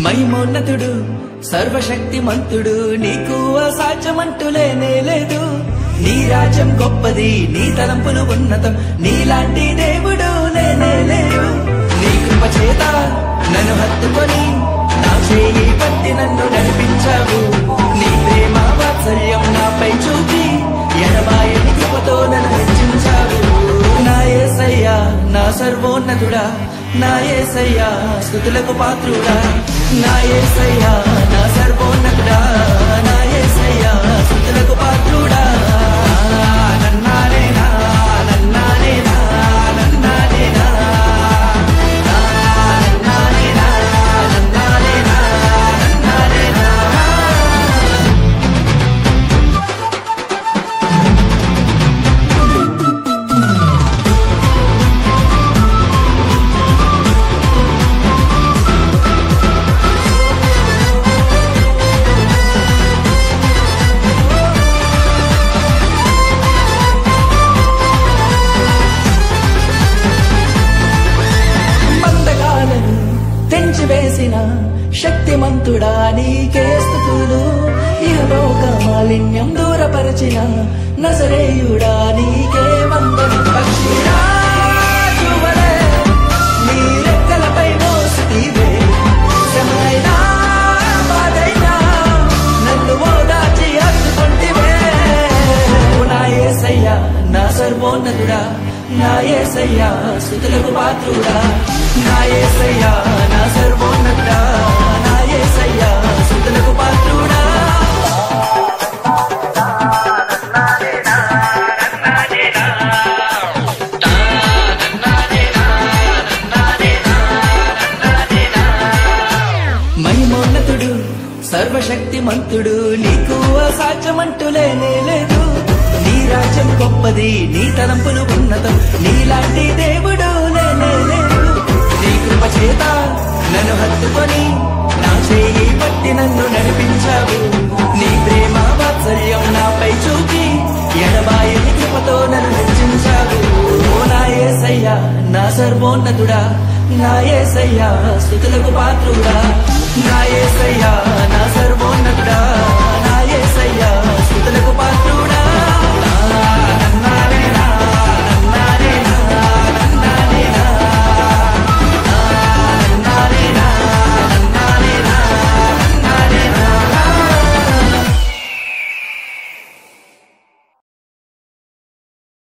మైమోన్నతుడు సర్వశక్తిమంతుడు నీకు అసాధ్యమంటూ లేనే లేదు. నీ రాజ్యం గొప్పది, నీ తలంపులు ఉన్నతం, నీలాంటి దేవుడు లేనే లేడు. నీ కృప చేత నన్ను హత్తుకొని నా చేయి పట్టి నన్ను నడిపించావు. నీ ప్రేమ వాత్సల్యం నాపై చూపి ఎడబాయని కృపతో నన్ను హెచ్చించావు. నా యేసయ్యా నా సర్వోన్నతుడా, నా యేసయ్యా స్తుతులకు పాత్రుడా, నా యేసయ్యా నా సర్వోన్నతుడా, నా యేసయ్యా స్తుతులకు పాత్రుడా. నన్నానేనా నన్నానేనా నన్నానేనా నన్నానేనా నన్నానేనా నన్నానేనా. తెంచివేసిన శక్తిమంతుడా నీకే స్తుతులు. ఇహలోక మాలిన్యం దూరపరచిన నజరేయుడా నీకే వందనం. పక్షిరాజువలే నీ రెక్కలపై మోసితివే, శ్రమైనా బాధైనా నన్ను ఓదార్చి హత్తుకొంటివే. నా యేసయ్యా నా సర్వోన్నతుడా, నా యేసయ్యా స్తుతులకు పాత్రుడా, నా యేసయ్యా నా సర్వోన్నతుడా, నా యేసయ్యా స్తుతులకు పాత్రుడా. మహిమోన్నతుడు సర్వశక్తిమంతుడు నీకు అసాధ్యమంటూ లేనే లేదు. నీ రాజ్యం గొప్పది, నీ తలంపులు ఉన్నతం, నీలాంటి దేవుడు లేనే లేడు. నీ కృప చేత నన్ను హత్తుకొని నా చేయి పట్టి నన్ను నడిపించావు. నీ ప్రేమ వాత్సల్యం నాపై చూపి ఎడబాయని కృపతో నన్ను హెచ్చించావు. నా యేసయ్యా నా సర్వోన్నతుడా, నా యేసయ్యా స్తుతులకు పాత్రుడా, నా యేసయ్యా